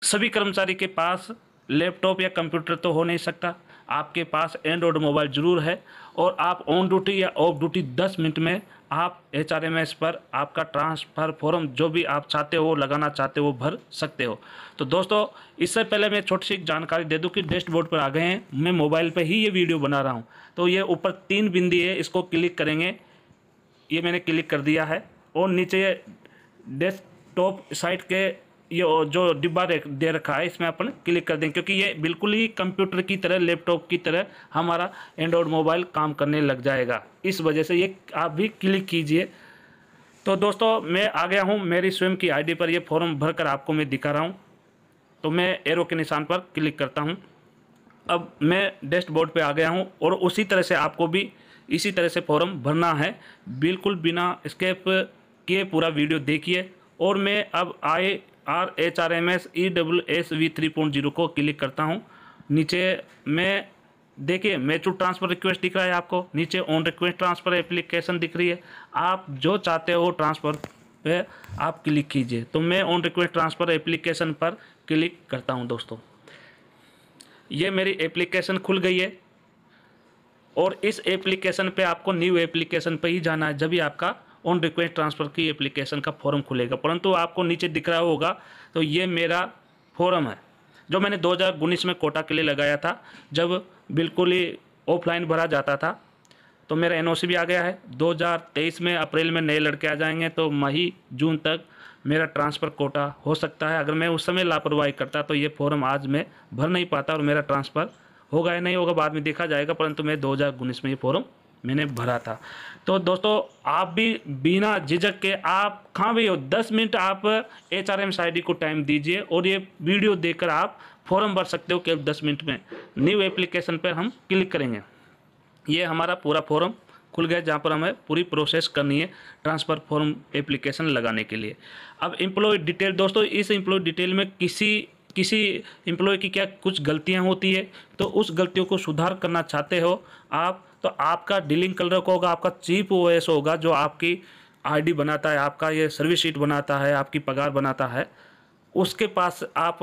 सभी कर्मचारी के पास लैपटॉप या कंप्यूटर तो हो नहीं सकता, आपके पास एंड्रॉयड मोबाइल ज़रूर है और आप ऑन ड्यूटी या ऑफ ड्यूटी 10 मिनट में आप HRMS पर आपका ट्रांसफ़र फॉर्म जो भी आप चाहते हो लगाना चाहते हो भर सकते हो। तो दोस्तों, इससे पहले मैं छोटी सी जानकारी दे दूं कि डैशबोर्ड पर आ गए हैं, मैं मोबाइल पे ही ये वीडियो बना रहा हूँ। तो ये ऊपर 3 बिंदी है, इसको क्लिक करेंगे, ये मैंने क्लिक कर दिया है और नीचे डेस्कटॉप साइट के ये जो डिब्बा दे रखा है इसमें अपन क्लिक कर दें, क्योंकि ये बिल्कुल ही कंप्यूटर की तरह लैपटॉप की तरह हमारा एंड्रॉयड मोबाइल काम करने लग जाएगा। इस वजह से ये आप भी क्लिक कीजिए। तो दोस्तों, मैं आ गया हूँ मेरी स्वयं की आईडी पर, ये फॉर्म भरकर आपको मैं दिखा रहा हूँ। तो मैं एरो के निशान पर क्लिक करता हूँ। अब मैं डैशबोर्ड पे आ गया हूँ और उसी तरह से आपको भी इसी तरह से फॉर्म भरना है, बिल्कुल बिना स्किप किए पूरा वीडियो देखिए। और मैं अब HRMS EWSV 3.0 को क्लिक करता हूँ। नीचे मैं देखिए मैच्योर ट्रांसफ़र रिक्वेस्ट दिख रहा है आपको, नीचे ऑन रिक्वेस्ट ट्रांसफ़र एप्लीकेशन दिख रही है, आप जो चाहते हो ट्रांसफ़र पे आप क्लिक कीजिए। तो मैं ऑन रिक्वेस्ट ट्रांसफ़र एप्लीकेशन पर क्लिक करता हूँ। दोस्तों, ये मेरी एप्लीकेशन खुल गई है और इस एप्लीकेशन पे आपको न्यू एप्लीकेशन पे ही जाना है, जब भी आपका ऑन रिक्वेस्ट ट्रांसफ़र की एप्लीकेशन का फॉर्म खुलेगा। परंतु आपको नीचे दिख रहा होगा, तो ये मेरा फॉर्म है जो मैंने 2019 में कोटा के लिए लगाया था, जब बिल्कुल ही ऑफलाइन भरा जाता था। तो मेरा NOC भी आ गया है। 2023 में अप्रैल में नए लड़के आ जाएंगे, तो मई जून तक मेरा ट्रांसफ़र कोटा हो सकता है। अगर मैं उस समय लापरवाही करता तो ये फॉर्म आज मैं भर नहीं पाता और मेरा ट्रांसफ़र होगा या नहीं होगा बाद में देखा जाएगा, परंतु मैं 2019 में ये फॉर्म मैंने भरा था। तो दोस्तों, आप भी बिना झिझक के, आप कहाँ भी हो, 10 मिनट आप HRMS ID को टाइम दीजिए और ये वीडियो देखकर आप फॉर्म भर सकते हो केवल 10 मिनट में। न्यू एप्लीकेशन पर हम क्लिक करेंगे, ये हमारा पूरा फॉर्म खुल गया जहाँ पर हमें पूरी प्रोसेस करनी है ट्रांसफ़र फॉर्म एप्लीकेशन लगाने के लिए। अब एम्प्लॉय डिटेल, दोस्तों इस एम्प्लॉय डिटेल में किसी एम्प्लॉय की क्या कुछ गलतियां होती है, तो उस गलतियों को सुधार करना चाहते हो आप, तो आपका डीलिंग क्लर्क होगा, आपका चीफ OS होगा जो आपकी ID बनाता है, आपका ये सर्विस शीट बनाता है, आपकी पगार बनाता है, उसके पास आप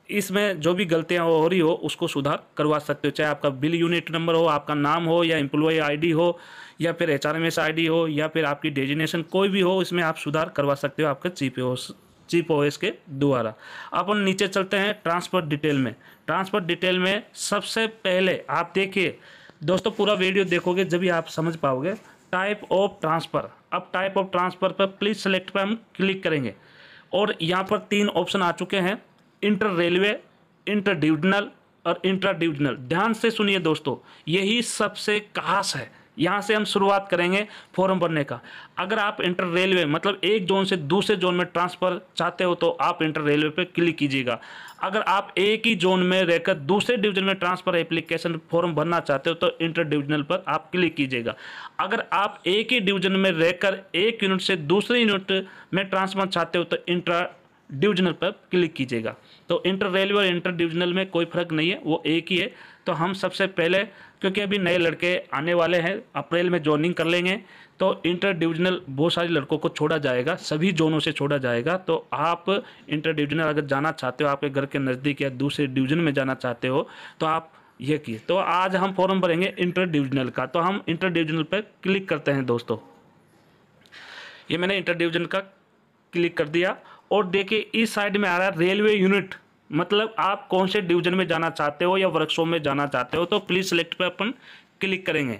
इसमें जो भी गलतियां हो रही हो उसको सुधार करवा सकते हो। चाहे आपका बिल यूनिट नंबर हो, आपका नाम हो, या एम्प्लॉय ID हो, या फिर HRMS ID हो, या फिर आपकी डेजिग्नेशन कोई भी हो, इसमें आप सुधार करवा सकते हो आपके चीफ OS के द्वारा। अपन नीचे चलते हैं ट्रांसफ़र डिटेल में। ट्रांसफ़र डिटेल में सबसे पहले आप देखिए दोस्तों, पूरा वीडियो देखोगे जब भी आप समझ पाओगे। टाइप ऑफ ट्रांसफ़र, अब टाइप ऑफ ट्रांसफ़र पर प्लीज़ सेलेक्ट पर हम क्लिक करेंगे और यहाँ पर 3 ऑप्शन आ चुके हैं, इंटर रेलवे, इंटर डिविजनल और इंट्रा डिविजनल। ध्यान से सुनिए दोस्तों, यही सबसे खास है, यहाँ से हम शुरुआत करेंगे फॉर्म भरने का। अगर आप इंटर रेलवे मतलब एक जोन से दूसरे जोन में ट्रांसफ़र चाहते हो तो आप इंटर रेलवे पे क्लिक कीजिएगा। अगर आप एक ही जोन में रहकर दूसरे डिवीजन में ट्रांसफ़र एप्लीकेशन फॉर्म भरना चाहते हो तो इंटर डिविजनल पर आप क्लिक कीजिएगा। अगर आप एक ही डिवीजन में रहकर एक यूनिट से दूसरे यूनिट में ट्रांसफ़र चाहते हो तो इंट्रा डिविजनल पर क्लिक कीजिएगा। तो इंटर रेलवे और इंटर डिविजनल में कोई फ़र्क नहीं है, वो एक ही है। तो हम सबसे पहले, क्योंकि अभी नए लड़के आने वाले हैं, अप्रैल में ज्वाइनिंग कर लेंगे, तो इंटर डिविजनल बहुत सारे लड़कों को छोड़ा जाएगा, सभी जोनों से छोड़ा जाएगा। तो आप इंटर डिविजनल अगर जाना चाहते हो, आपके घर के नज़दीक या दूसरे डिवीजन में जाना चाहते हो, तो आप ये किए। तो आज हम फॉर्म भरेंगे इंटर डिविजनल का, तो हम इंटर डिविजनल पर क्लिक करते हैं। दोस्तों, ये मैंने इंटर डिविजन का क्लिक कर दिया और देखिए इस साइड में आ रहा है रेलवे यूनिट, मतलब आप कौन से डिवीजन में जाना चाहते हो या वर्कशॉप में जाना चाहते हो। तो प्लीज़ सेलेक्ट पे अपन क्लिक करेंगे।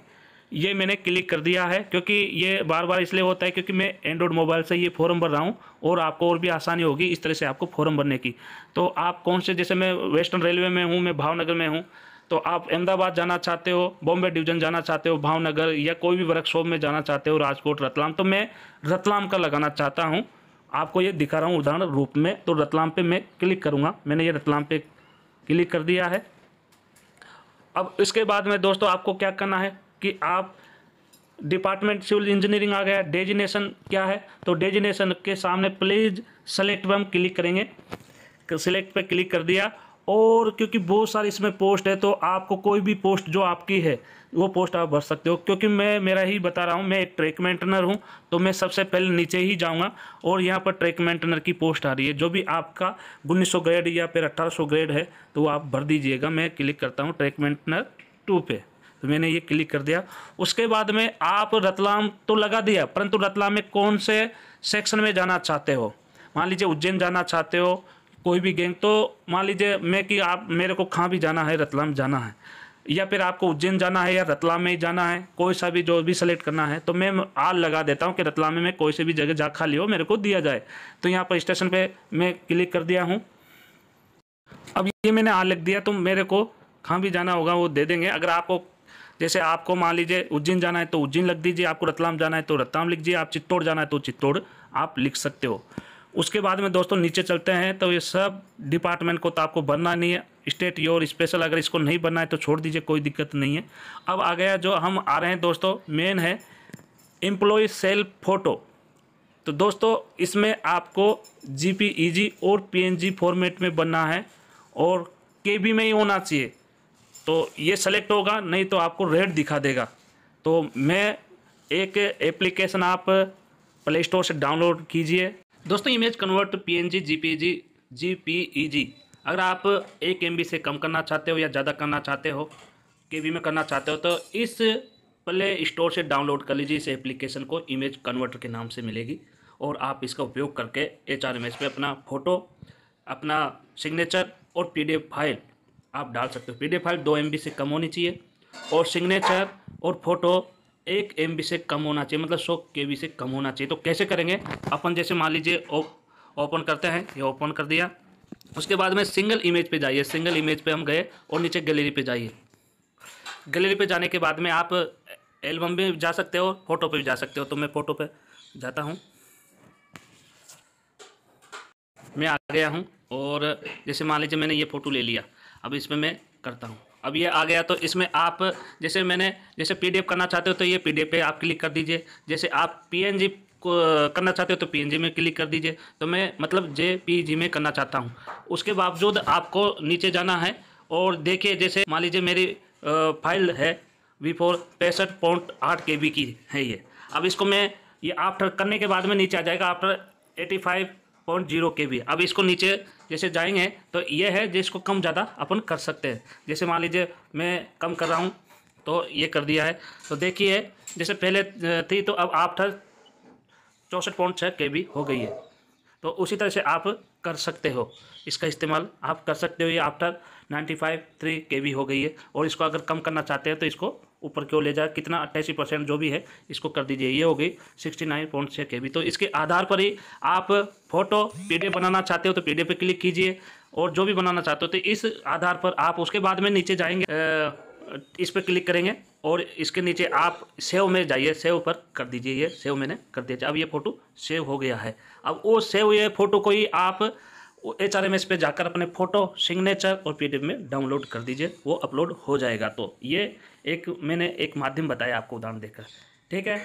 ये मैंने क्लिक कर दिया है, क्योंकि ये बार बार इसलिए होता है क्योंकि मैं एंड्रॉयड मोबाइल से ये फॉर्म भर रहा हूँ और आपको और भी आसानी होगी इस तरह से आपको फॉर्म भरने की। तो आप कौन से, जैसे मैं वेस्टर्न रेलवे में हूँ, मैं भावनगर में हूँ, तो आप अहमदाबाद जाना चाहते हो, बॉम्बे डिवीजन जाना चाहते हो, भावनगर, या कोई भी वर्कशॉप में जाना चाहते हो, राजकोट, रतलाम, तो मैं रतलाम का लगाना चाहता हूँ। आपको ये दिखा रहा हूँ उदाहरण रूप में। तो रतलाम पे मैं क्लिक करूँगा, मैंने ये रतलाम पे क्लिक कर दिया है। अब इसके बाद में दोस्तों आपको क्या करना है कि आप डिपार्टमेंट सिविल इंजीनियरिंग आ गया, डेजिग्नेशन क्या है, तो डेजिग्नेशन के सामने प्लीज़ सेलेक्ट पर हम क्लिक करेंगे। सिलेक्ट पे क्लिक कर दिया और क्योंकि बहुत सारी इसमें पोस्ट है तो आपको कोई भी पोस्ट जो आपकी है वो पोस्ट आप भर सकते हो। क्योंकि मैं मेरा ही बता रहा हूँ, मैं एक ट्रैक मेंटेनर हूँ, तो मैं सबसे पहले नीचे ही जाऊँगा और यहाँ पर ट्रैक मेंटेनर की पोस्ट आ रही है। जो भी आपका 1900 ग्रेड या फिर 1800 ग्रेड है तो वो आप भर दीजिएगा। मैं क्लिक करता हूँ ट्रैक मेंटेनर 2 पे, तो मैंने ये क्लिक कर दिया। उसके बाद में आप रतलाम तो लगा दिया, परंतु रतलाम में कौन से सेक्शन में जाना चाहते हो। मान लीजिए उज्जैन जाना चाहते हो, कोई भी गैंग, तो मान लीजिए मैं कि आप मेरे को कहाँ भी जाना है, रतलाम जाना है, या फिर आपको उज्जैन जाना है या रतलाम में ही जाना है, कोई सा भी जो भी सेलेक्ट करना है, तो मैं आल लगा देता हूँ कि रतलाम में कोई से भी जगह जा खाली हो मेरे को दिया जाए। तो यहाँ पर स्टेशन पे मैं क्लिक कर दिया हूँ। अब ये मैंने आल लिख दिया, तो मेरे को कहाँ भी जाना होगा वो दे देंगे। अगर आपको जैसे आपको मान लीजिए उज्जैन जाना है तो उज्जैन लिख दीजिए, आपको रतलाम जाना है तो रतलाम लिख दीजिए, आप चित्तौड़ जाना है तो चित्तौड़ आप लिख सकते हो। उसके बाद में दोस्तों नीचे चलते हैं, तो ये सब डिपार्टमेंट को तो आपको भरना नहीं है। स्टेट योर स्पेशल अगर इसको नहीं भरना है तो छोड़ दीजिए, कोई दिक्कत नहीं है। अब आ गया जो हम आ रहे हैं दोस्तों, मेन है एम्प्लॉय सेल्फ फ़ोटो। तो दोस्तों इसमें आपको JPEG और PNG फॉर्मेट में बनना है और KB में ही होना चाहिए, तो ये सेलेक्ट होगा, नहीं तो आपको रेड दिखा देगा। तो मैं एक एप्लीकेशन आप प्ले स्टोर से डाउनलोड कीजिए दोस्तों, इमेज कन्वर्ट PNG JPEG। अगर आप 1 MB से कम करना चाहते हो या ज़्यादा करना चाहते हो, KB में करना चाहते हो, तो इस प्ले स्टोर से डाउनलोड कर लीजिए इस एप्लीकेशन को, इमेज कन्वर्टर के नाम से मिलेगी। और आप इसका उपयोग करके HRMS पे अपना फ़ोटो, अपना सिग्नेचर और PDF फाइल आप डाल सकते हो। PDF फाइल 2 MB से कम होनी चाहिए और सिग्नेचर और फोटो 1 MB से कम होना चाहिए, मतलब 100 KB से कम होना चाहिए। तो कैसे करेंगे अपन, जैसे मान लीजिए ओपन करते हैं, ये ओपन कर दिया। उसके बाद में सिंगल इमेज पे जाइए, सिंगल इमेज पे हम गए और नीचे गैलरी पे जाइए। गैलरी पे जाने के बाद में आप एल्बम में जा सकते हो, फोटो पे भी जा सकते हो। तो मैं फोटो पे जाता हूँ, मैं आ गया हूँ और जैसे मान लीजिए मैंने ये फ़ोटो ले लिया, अब इसमें मैं करता हूँ। अब ये आ गया, तो इसमें आप जैसे PDF करना चाहते हो तो ये PDF पे आप क्लिक कर दीजिए। जैसे आप PNG को करना चाहते हो तो PNG में क्लिक कर दीजिए। तो मैं मतलब JPG में करना चाहता हूँ। उसके बावजूद आपको नीचे जाना है और देखिए, जैसे मान लीजिए मेरी फाइल है V4 65.8 KB की है ये। अब इसको मैं ये आफ्टर करने के बाद में नीचे आ जाएगा आफ्टर 85.0 KB। अब इसको नीचे जैसे जाएंगे तो ये है जिसको कम ज़्यादा अपन कर सकते हैं। जैसे मान लीजिए मैं कम कर रहा हूँ तो ये कर दिया है। तो देखिए जैसे पहले थी तो अब आफ्टर 64.6 KB हो गई है। तो उसी तरह से आप कर सकते हो, इसका इस्तेमाल आप कर सकते हो। ये आफ्टर 95.3 KB हो गई है। और इसको अगर कम करना चाहते हैं तो इसको ऊपर क्यों ले जाए, कितना 88% जो भी है इसको कर दीजिए, ये हो गई 69.6 KB। तो इसके आधार पर ही आप फोटो PDF बनाना चाहते हो तो PDF पे क्लिक कीजिए, और जो भी बनाना चाहते हो तो इस आधार पर आप उसके बाद में नीचे जाएंगे, इस पर क्लिक करेंगे और इसके नीचे आप सेव में जाइए, सेव पर कर दीजिए। ये सेव मैंने कर दिया। अब ये फ़ोटो सेव हो गया है। अब वो सेव ये फ़ोटो को ही आप HRMS पे जाकर अपने फ़ोटो, सिग्नेचर और PDF में डाउनलोड कर दीजिए, वो अपलोड हो जाएगा। तो ये मैंने एक माध्यम बताया आपको उदाहरण देकर, ठीक है।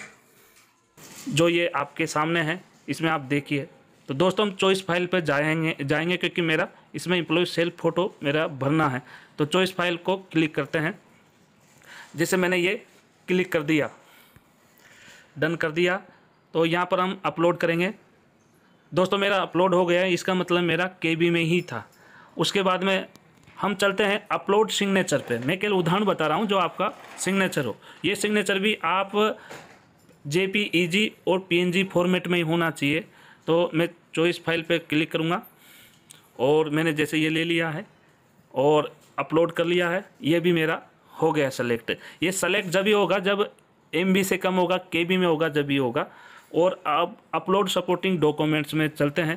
जो ये आपके सामने है इसमें आप देखिए। तो दोस्तों हम चॉइस फाइल पर जाएंगे क्योंकि मेरा इसमें एम्प्लॉय सेल्फ फ़ोटो मेरा भरना है। तो चॉइस फाइल को क्लिक करते हैं। जैसे मैंने ये क्लिक कर दिया, डन कर दिया, तो यहाँ पर हम अपलोड करेंगे। दोस्तों मेरा अपलोड हो गया है, इसका मतलब मेरा KB में ही था। उसके बाद में हम चलते हैं अपलोड सिग्नेचर पे। मैं केवल उदाहरण बता रहा हूँ जो आपका सिग्नेचर हो। ये सिग्नेचर भी आप JPEG और PNG फॉर्मेट में ही होना चाहिए। तो मैं चॉइस फाइल पे क्लिक करूँगा और मैंने जैसे ये ले लिया है और अपलोड कर लिया है, ये भी मेरा हो गया सेलेक्ट। ये सेलेक्ट जब भी होगा जब MB से कम होगा, KB में होगा जब भी होगा। और अब अपलोड सपोर्टिंग डॉक्यूमेंट्स में चलते हैं।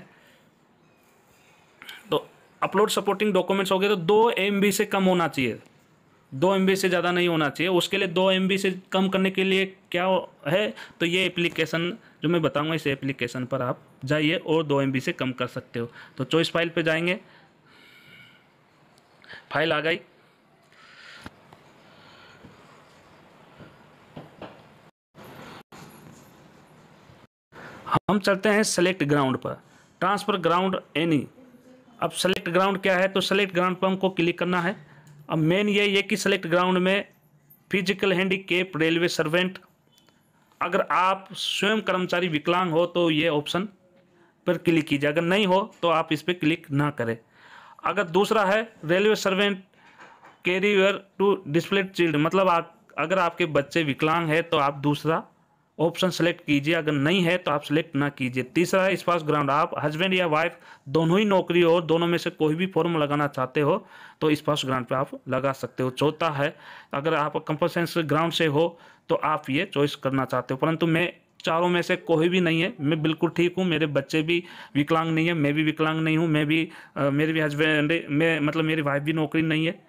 तो अपलोड सपोर्टिंग डॉक्यूमेंट्स हो गए तो 2 MB से कम होना चाहिए, 2 MB से ज़्यादा नहीं होना चाहिए। उसके लिए 2 MB से कम करने के लिए क्या है, तो ये एप्लीकेशन जो मैं बताऊंगा, इस एप्लीकेशन पर आप जाइए और 2 MB से कम कर सकते हो। तो चॉइस फाइल पे जाएंगे, फाइल आ गई। हम चलते हैं सेलेक्ट ग्राउंड पर, ट्रांसफ़र ग्राउंड एनी। अब सेलेक्ट ग्राउंड क्या है, तो सेलेक्ट ग्राउंड पर हमको क्लिक करना है। अब मेन ये कि सेलेक्ट ग्राउंड में फिजिकल हैंडीकेप रेलवे सर्वेंट, अगर आप स्वयं कर्मचारी विकलांग हो तो ये ऑप्शन पर क्लिक कीजिए, अगर नहीं हो तो आप इस पर क्लिक ना करें। अगर दूसरा है railway servant career to display चिल्ड, मतलब अगर आपके बच्चे विकलांग है तो आप दूसरा ऑप्शन सेलेक्ट कीजिए, अगर नहीं है तो आप सेलेक्ट ना कीजिए। तीसरा है स्पाउस ग्राउंड, आप हस्बैंड या वाइफ दोनों ही नौकरी हो, दोनों में से कोई भी फॉर्म लगाना चाहते हो तो स्पाउस ग्राउंड पे आप लगा सकते हो। चौथा है अगर आप कंपल्सरी ग्राउंड से हो तो आप ये चॉइस करना चाहते हो, परंतु मैं चारों में से कोई भी नहीं है, मैं बिल्कुल ठीक हूँ, मेरे बच्चे भी विकलांग नहीं है, मैं भी विकलांग नहीं हूँ, मेरे भी हस्बैंड मतलब मेरी वाइफ भी नौकरी नहीं है,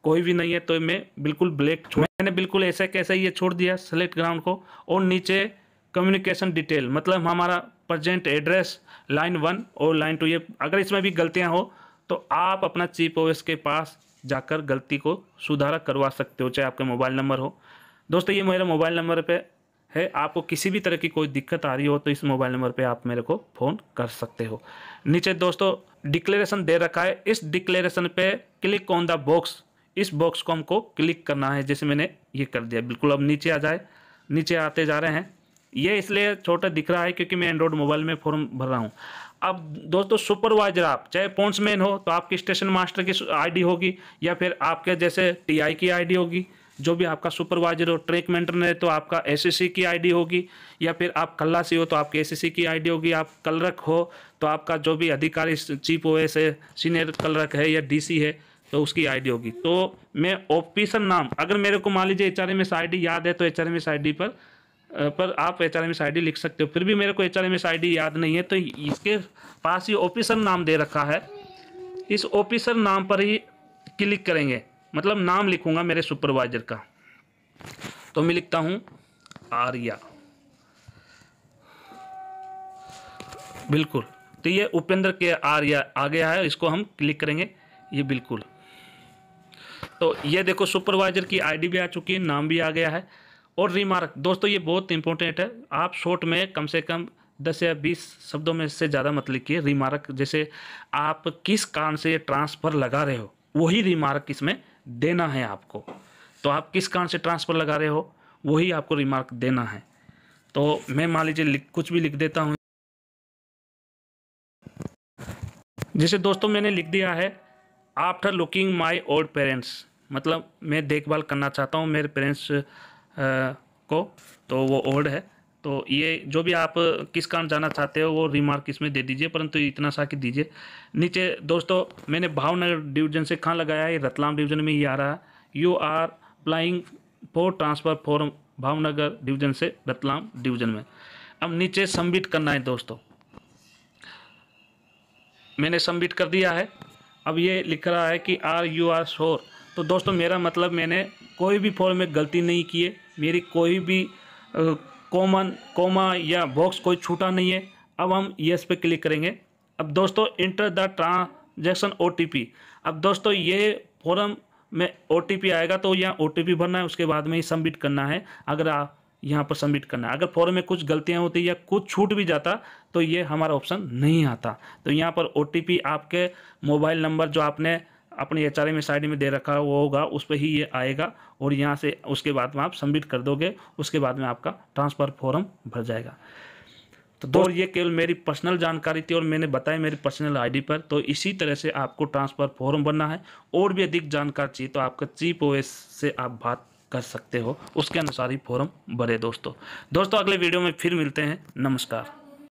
कोई भी नहीं है, तो मैं बिल्कुल ब्लैक मैंने बिल्कुल ऐसे कैसे ये छोड़ दिया सेलेक्ट ग्राउंड को। और नीचे कम्युनिकेशन डिटेल, मतलब हमारा प्रेजेंट एड्रेस लाइन 1 और लाइन 2, ये अगर इसमें भी गलतियां हो तो आप अपना चीफ ओएस के पास जाकर गलती को सुधारा करवा सकते हो, चाहे आपका मोबाइल नंबर हो। दोस्तों ये मेरा मोबाइल नंबर पे है, आपको किसी भी तरह की कोई दिक्कत आ रही हो तो इस मोबाइल नंबर पे आप मेरे को फ़ोन कर सकते हो। नीचे दोस्तों डिक्लेरेशन दे रखा है, इस डिक्लेरेशन पे क्लिक ऑन द बॉक्स, इस बॉक्स को हमको क्लिक करना है, जैसे मैंने ये कर दिया। बिल्कुल अब नीचे आ जाए, नीचे आते जा रहे हैं, ये इसलिए छोटा दिख रहा है क्योंकि मैं एंड्रॉयड मोबाइल में फॉर्म भर रहा हूँ। अब दोस्तों सुपरवाइजर, आप चाहे पॉइंट्समैन हो तो आपकी स्टेशन मास्टर की आईडी होगी, या फिर आपके जैसे टीआई की आईडी होगी, जो भी आपका सुपरवाइजर हो। ट्रैक मेंटेनर है तो आपका एसएससी की आईडी होगी, या फिर आप खल्लासी हो तो आपकी एसएससी की आईडी होगी। आप कलरक हो तो आपका जो भी अधिकारी चीफ ओएस है, सीनियर कलरक है या डीसी है तो उसकी आईडी होगी। तो मैं ऑफिसर नाम, अगर मेरे को मान लीजिए एचआरएमएस आईडी याद है तो एचआरएमएस आईडी पर आप एचआरएमएस आईडी लिख सकते हो, फिर भी मेरे को एचआरएमएस आईडी याद नहीं है तो इसके पास ही ऑफिसर नाम दे रखा है, इस ऑफिसर नाम पर ही क्लिक करेंगे, मतलब नाम लिखूंगा मेरे सुपरवाइजर का। तो मैं लिखता हूं आर्या, बिल्कुल, तो ये उपेंद्र के आर्या आ गया है, इसको हम क्लिक करेंगे, ये बिल्कुल। तो ये देखो सुपरवाइजर की आईडी भी आ चुकी है, नाम भी आ गया है। और रिमार्क दोस्तों ये बहुत इंपॉर्टेंट है, आप शॉर्ट में कम से कम 10 या 20 शब्दों में से ज़्यादा मत लिखिए। रिमार्क जैसे आप किस कारण से ट्रांसफ़र लगा रहे हो वही रिमार्क इसमें देना है आपको। तो आप किस कारण से ट्रांसफ़र लगा रहे हो वही आपको रिमार्क देना है। तो मैं मान लीजिए कुछ भी लिख देता हूँ, जैसे दोस्तों मैंने लिख दिया है after looking my old parents, मतलब मैं देखभाल करना चाहता हूँ मेरे पेरेंट्स को, तो वो ओल्ड है। तो ये जो भी आप किस कारण जाना चाहते हो वो रिमार्क इसमें दे दीजिए, परंतु इतना सा कि दीजिए। नीचे दोस्तों मैंने भावनगर डिवीजन से कहाँ लगाया है, रतलाम डिवीजन में ही आ रहा है। You are applying for transfer for Bhavnagar division से रतलाम डिवीजन में। अब नीचे सबमिट करना है दोस्तों, मैंने सबमिट कर दिया है। अब ये लिख रहा है कि आर यू आर श्योर, तो दोस्तों मेरा मतलब मैंने कोई भी फॉर्म में गलती नहीं की है, मेरी कोई भी कोमा या बॉक्स कोई छूटा नहीं है। अब हम यस पे क्लिक करेंगे। अब दोस्तों इंटर द ट्रांजैक्शन ओटीपी, अब दोस्तों ये फॉर्म में ओटीपी आएगा तो यहाँ ओटीपी भरना है, उसके बाद में ही सबमिट करना है। अगर आप यहाँ पर सबमिट करना है, अगर फॉर्म में कुछ गलतियाँ होती या कुछ छूट भी जाता तो ये हमारा ऑप्शन नहीं आता। तो यहाँ पर ओटीपी आपके मोबाइल नंबर जो आपने अपनी एचआरएमएस आईडी में दे रखा है वो होगा, उस पर ही ये आएगा और यहाँ से उसके बाद में आप सबमिट कर दोगे, उसके बाद में आपका ट्रांसफ़र फॉर्म भर जाएगा। तो दोस्तों ये केवल मेरी पर्सनल जानकारी थी और मैंने बताया मेरी पर्सनल आईडी पर। तो इसी तरह से आपको ट्रांसफ़र फॉर्म भरना है। और भी अधिक जानकारी चाहिए तो आपका चीफ ओएस से आप बात कर सकते हो, उसके अनुसार ही फॉर्म भरे। दोस्तों अगले वीडियो में फिर मिलते हैं, नमस्कार।